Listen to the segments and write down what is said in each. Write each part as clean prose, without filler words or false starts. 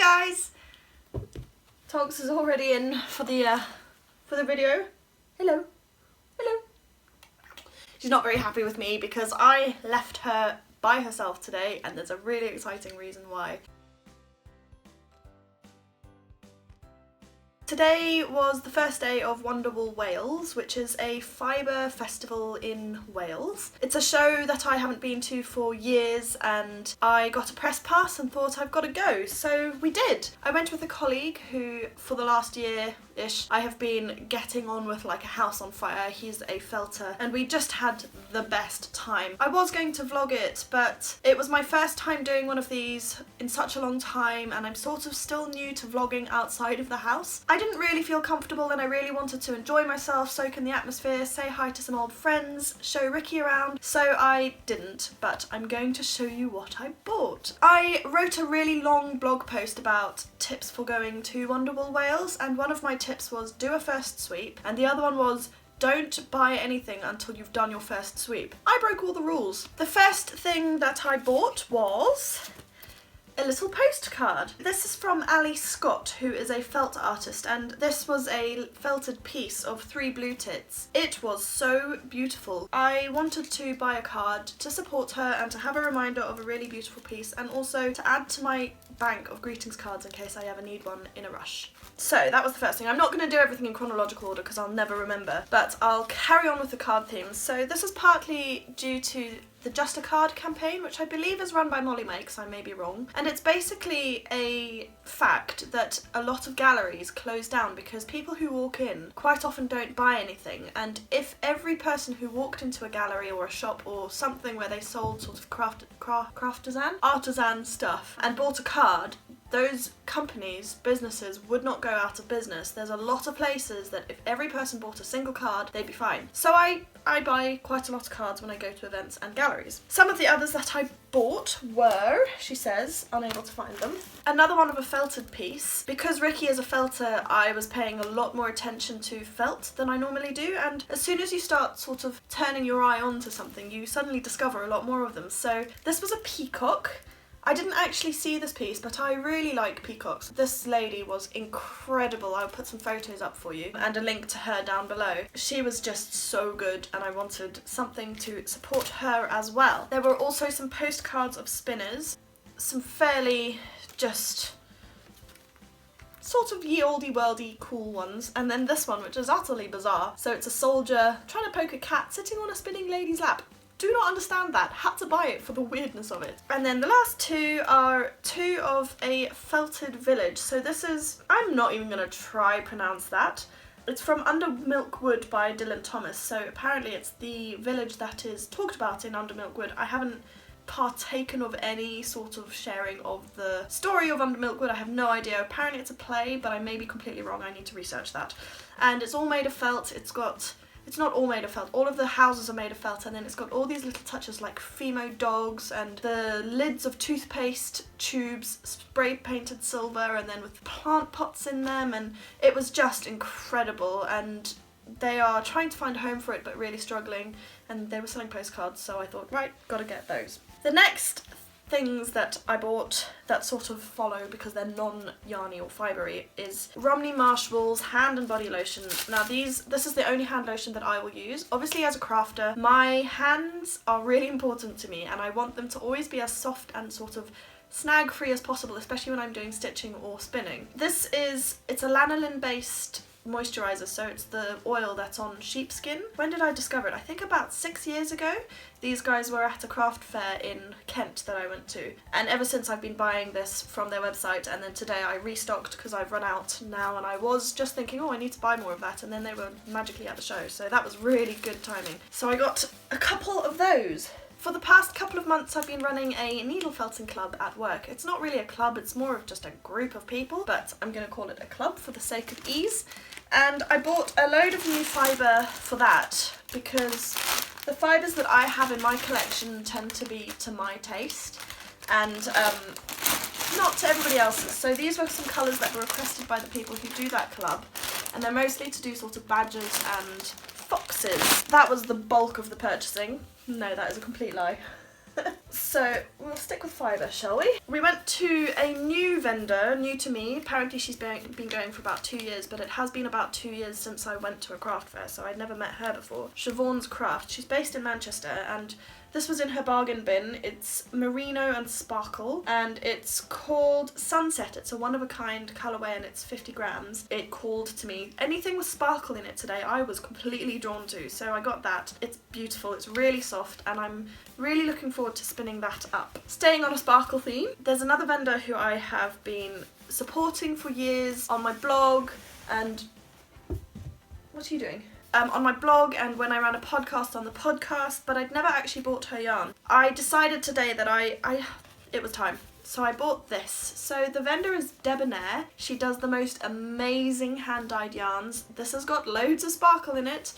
Hi guys! Tonks is already in for the video. Hello. Hello. She's not very happy with me because I left her by herself today, and there's a really exciting reason why. Today was the first day of Wonderwool Wales, which is a Fibre festival in Wales. It's a show that I haven't been to for years, and I got a press pass and thought I've got to go, so we did. I went with a colleague who, for the last year-ish, I have been getting on with like a house on fire. He's a felter, and we just had the best time. I was going to vlog it, but it was my first time doing one of these in such a long time, and I'm sort of still new to vlogging outside of the house. I didn't really feel comfortable, and I really wanted to enjoy myself, soak in the atmosphere, say hi to some old friends, show Ricky around, so I didn't, but I'm going to show you what I bought. I wrote a really long blog post about tips for going to Wonderwool Wales, and one of my tips was do a first sweep, and the other one was don't buy anything until you've done your first sweep. I broke all the rules. The first thing that I bought was a little postcard. This is from Ali Scott, who is a felt artist, and this was a felted piece of 3 blue tits. It was so beautiful. I wanted to buy a card to support her and to have a reminder of a really beautiful piece, and also to add to my bank of greetings cards in case I ever need one in a rush. So that was the first thing. I'm not going to do everything in chronological order because I'll never remember, but I'll carry on with the card themes. So this is partly due to the Just a Card campaign, which I believe is run by Molly Makes, I may be wrong. And it's basically a fact that a lot of galleries close down because people who walk in quite often don't buy anything. And if every person who walked into a gallery or a shop or something where they sold sort of artisan stuff and bought a card, those companies, businesses, would not go out of business. There's a lot of places that if every person bought a single card, they'd be fine. So I buy quite a lot of cards when I go to events and galleries. Some of the others that I bought were, she says, unable to find them, another one of a felted piece. Because Ricky is a felter, I was paying a lot more attention to felt than I normally do, and as soon as you start sort of turning your eye onto something, you suddenly discover a lot more of them. So this was a peacock. I didn't actually see this piece, but I really like peacocks. This lady was incredible. I'll put some photos up for you and a link to her down below. She was just so good, and I wanted something to support her as well. There were also some postcards of spinners, some fairly just sort of ye olde worldy cool ones, and then this one, which is utterly bizarre. So it's a soldier trying to poke a cat sitting on a spinning lady's lap. Do not understand that. Had to buy it for the weirdness of it. And then the last two are 2 of a felted village. So this is, I'm not even gonna try pronounce that. It's from Under Milk Wood by Dylan Thomas. So apparently it's the village that is talked about in Under Milk Wood. I haven't partaken of any sort of sharing of the story of Under Milk Wood. I have no idea. Apparently it's a play, but I may be completely wrong. I need to research that. And it's all made of felt. It's not all made of felt, all of the houses are made of felt, and then it's got all these little touches like Fimo dogs and the lids of toothpaste tubes spray painted silver, and then with plant pots in them, and it was just incredible. And they are trying to find a home for it but really struggling, and they were selling postcards, so I thought, right, gotta get those. The next things that I bought that sort of follow because they're non-yarny or fibery is Romney Marshall's hand and body lotion. Now this is the only hand lotion that I will use. Obviously as a crafter, my hands are really important to me, and I want them to always be as soft and sort of snag free as possible, especially when I'm doing stitching or spinning. It's a lanolin based moisturizer, so it's the oil that's on sheepskin. When did I discover it? I think about 6 years ago. These guys were at a craft fair in Kent that I went to, and ever since I've been buying this from their website, and then today I restocked because I've run out now, and I was just thinking, oh, I need to buy more of that, and then they were magically at the show, so that was really good timing. So I got a couple of those. For the past couple of months I've been running a needle felting club at work. It's not really a club, it's more of just a group of people, but I'm going to call it a club for the sake of ease. And I bought a load of new fibre for that because the fibres that I have in my collection tend to be to my taste and not to everybody else's. So these were some colours that were requested by the people who do that club, and they're mostly to do sort of badgers and foxes. That was the bulk of the purchasing. No, that is a complete lie. So we'll stick with Fibre, shall we? We went to a new vendor, new to me. Apparently she's been going for about 2 years, but it has been about 2 years since I went to a craft fair, so I'd never met her before. Siobhan's Craft. She's based in Manchester, and this was in her bargain bin. It's merino and sparkle, and it's called Sunset. It's a one-of-a-kind colourway, and it's 50 grams. It called to me. Anything with sparkle in it today, I was completely drawn to, so I got that. It's beautiful, it's really soft, and I'm really looking forward to spinning that up. Staying on a sparkle theme, there's another vendor who I have been supporting for years on my blog, and... What are you doing? On my blog and when I ran a podcast on the podcast, but I'd never actually bought her yarn. I decided today that it was time. So I bought this. So the vendor is Debonair. She does the most amazing hand-dyed yarns. This has got loads of sparkle in it.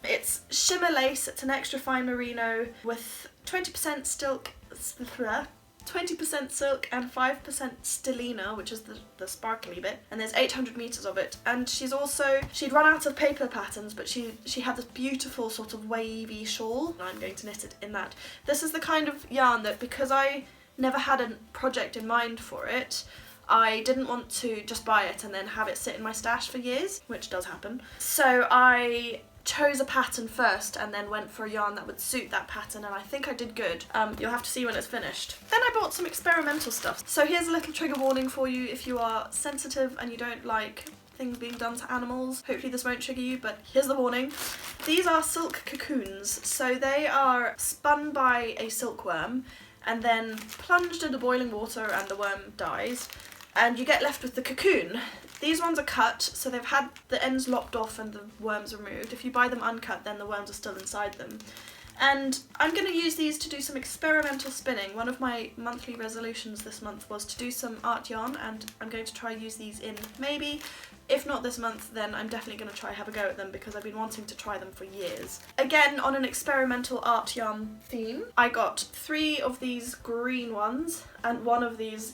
It's shimmer lace. It's an extra fine merino with 20% silk, 20% silk and 5% stellina, which is the sparkly bit, and there's 800 meters of it. And she'd run out of paper patterns, but she had this beautiful sort of wavy shawl, and I'm going to knit it in that. This is the kind of yarn that, because I never had a project in mind for it, I didn't want to just buy it and then have it sit in my stash for years, which does happen. So I chose a pattern first and then went for a yarn that would suit that pattern, and I think I did good. You'll have to see when it's finished. Then I bought some experimental stuff. So here's a little trigger warning for you if you are sensitive and you don't like things being done to animals. Hopefully this won't trigger you, but here's the warning. These are silk cocoons. So they are spun by a silkworm and then plunged into boiling water, and the worm dies, and you get left with the cocoon. These ones are cut, so they've had the ends lopped off and the worms removed. If you buy them uncut, then the worms are still inside them. And I'm going to use these to do some experimental spinning. One of my monthly resolutions this month was to do some art yarn, and I'm going to try use these in maybe. If not this month, then I'm definitely going to try have a go at them because I've been wanting to try them for years. Again, on an experimental art yarn theme, I got 3 of these green ones and 1 of these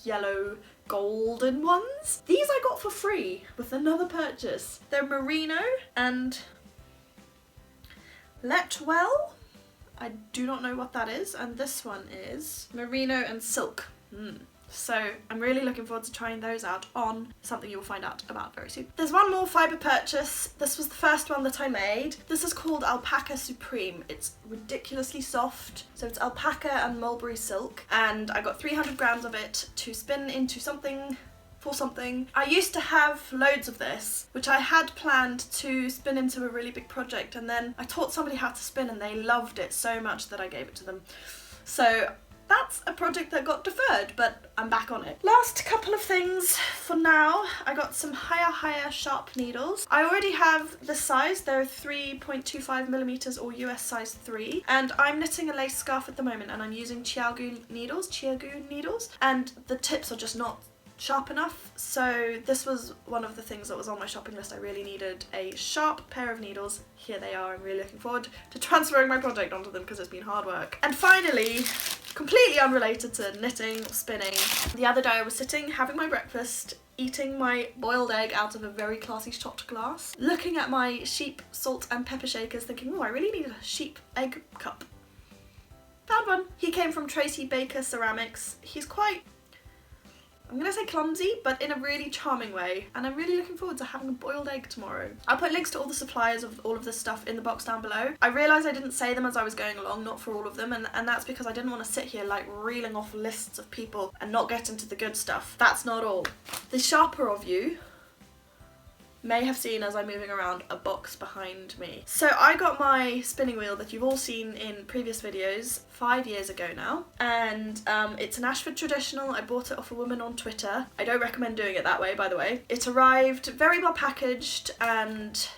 yellow golden ones. These I got for free with another purchase. They're merino and Letwell. I do not know what that is, and this one is merino and silk. So I'm really looking forward to trying those out on something you'll find out about very soon. There's one more Fibre purchase. This was the first one that I made. This is called Alpaca Supreme. It's ridiculously soft. So it's alpaca and mulberry silk, and I got 300 grams of it to spin into something for something. I used to have loads of this, which I had planned to spin into a really big project, and then I taught somebody how to spin and they loved it so much that I gave it to them. So that's a project that got deferred, but I'm back on it. Last couple of things for now. I got some higher sharp needles. I already have this size. They're 3.25 millimeters or US size 3. And I'm knitting a lace scarf at the moment, and I'm using Chiagu needles, and the tips are just not sharp enough. So this was one of the things that was on my shopping list. I really needed a sharp pair of needles. Here they are. I'm really looking forward to transferring my project onto them because it's been hard work. And finally, completely unrelated to knitting or spinning, the other day I was sitting having my breakfast, eating my boiled egg out of a very classy shot glass, looking at my sheep salt and pepper shakers, thinking, oh, I really need a sheep egg cup. Found one. He came from Tracy Baker Ceramics. He's quite, I'm gonna say clumsy, but in a really charming way, and I'm really looking forward to having a boiled egg tomorrow. I'll put links to all the suppliers of all of this stuff in the box down below. I realised I didn't say them as I was going along, not for all of them, and that's because I didn't want to sit here like reeling off lists of people and not get into the good stuff. That's not all. The sharper of you may have seen as I'm moving around a box behind me. So I got my spinning wheel that you've all seen in previous videos 5 years ago now, and it's an Ashford traditional. I bought it off a woman on Twitter. I don't recommend doing it that way, by the way. It arrived very well packaged, and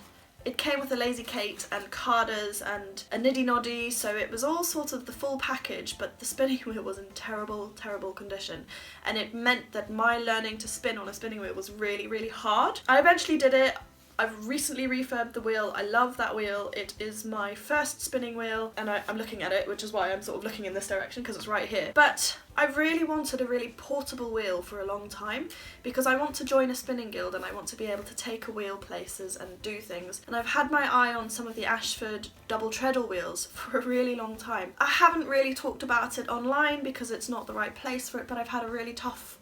it came with a Lazy Kate and carders and a niddy noddy, so it was all sort of the full package, but the spinning wheel was in terrible condition, and it meant that my learning to spin on a spinning wheel was really hard. I eventually did it. I've recently refurbed the wheel. I love that wheel. It is my first spinning wheel, and I'm looking at it, which is why I'm sort of looking in this direction because it's right here. But I've really wanted a really portable wheel for a long time because I want to join a spinning guild and I want to be able to take a wheel places and do things. And I've had my eye on some of the Ashford double treadle wheels for a really long time. I haven't really talked about it online because it's not the right place for it, but I've had a really tough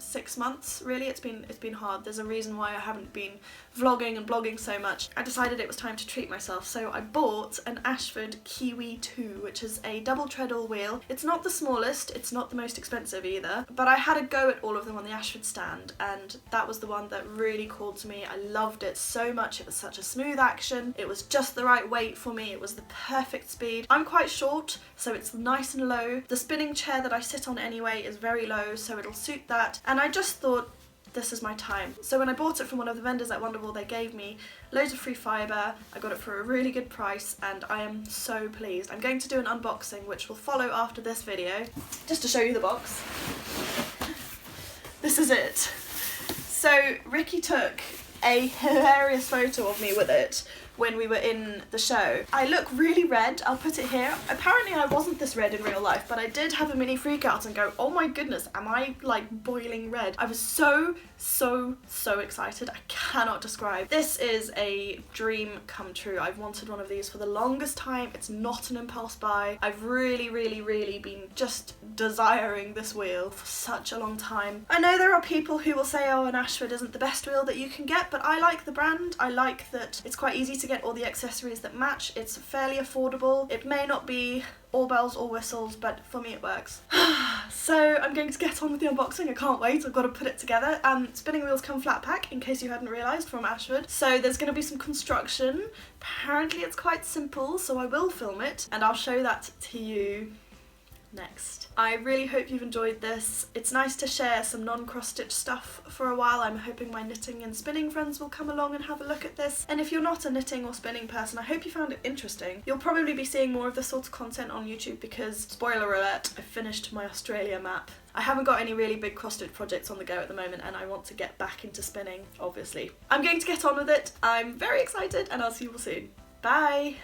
6 months, really. It's been hard. There's a reason why I haven't been vlogging and blogging so much. I decided it was time to treat myself, so I bought an Ashford Kiwi 2, which is a double treadle wheel. It's not the smallest, it's not the most expensive either, but I had a go at all of them on the Ashford stand, and that was the one that really called to me. I loved it so much. It was such a smooth action. It was just the right weight for me. It was the perfect speed. I'm quite short, so it's nice and low. The spinning chair that I sit on anyway is very low, so it'll suit that. And I just thought, this is my time. So when I bought it from one of the vendors at Wonderwool, they gave me loads of free fibre. I got it for a really good price and I am so pleased. I'm going to do an unboxing which will follow after this video, just to show you the box. This is it. So Ricky took a hilarious photo of me with it when we were in the show. I look really red, I'll put it here. Apparently I wasn't this red in real life, but I did have a mini freak out and go, oh my goodness, am I like boiling red? I was so excited, I cannot describe. This is a dream come true. I've wanted one of these for the longest time. It's not an impulse buy. I've really been just desiring this wheel for such a long time. I know there are people who will say, oh, an Ashford isn't the best wheel that you can get, but I like the brand. I like that it's quite easy to get all the accessories that match. It's fairly affordable. It may not be all bells or whistles, but for me it works. So I'm going to get on with the unboxing. I can't wait. I've got to put it together. Spinning wheels come flat pack, in case you hadn't realised, from Ashford. So there's going to be some construction. Apparently it's quite simple, so I will film it and I'll show that to you next. I really hope you've enjoyed this. It's nice to share some non-cross-stitch stuff for a while. I'm hoping my knitting and spinning friends will come along and have a look at this. And if you're not a knitting or spinning person, I hope you found it interesting. You'll probably be seeing more of this sort of content on YouTube because, spoiler alert, I finished my Australia map. I haven't got any really big cross-stitch projects on the go at the moment and I want to get back into spinning, obviously. I'm going to get on with it. I'm very excited and I'll see you all soon. Bye!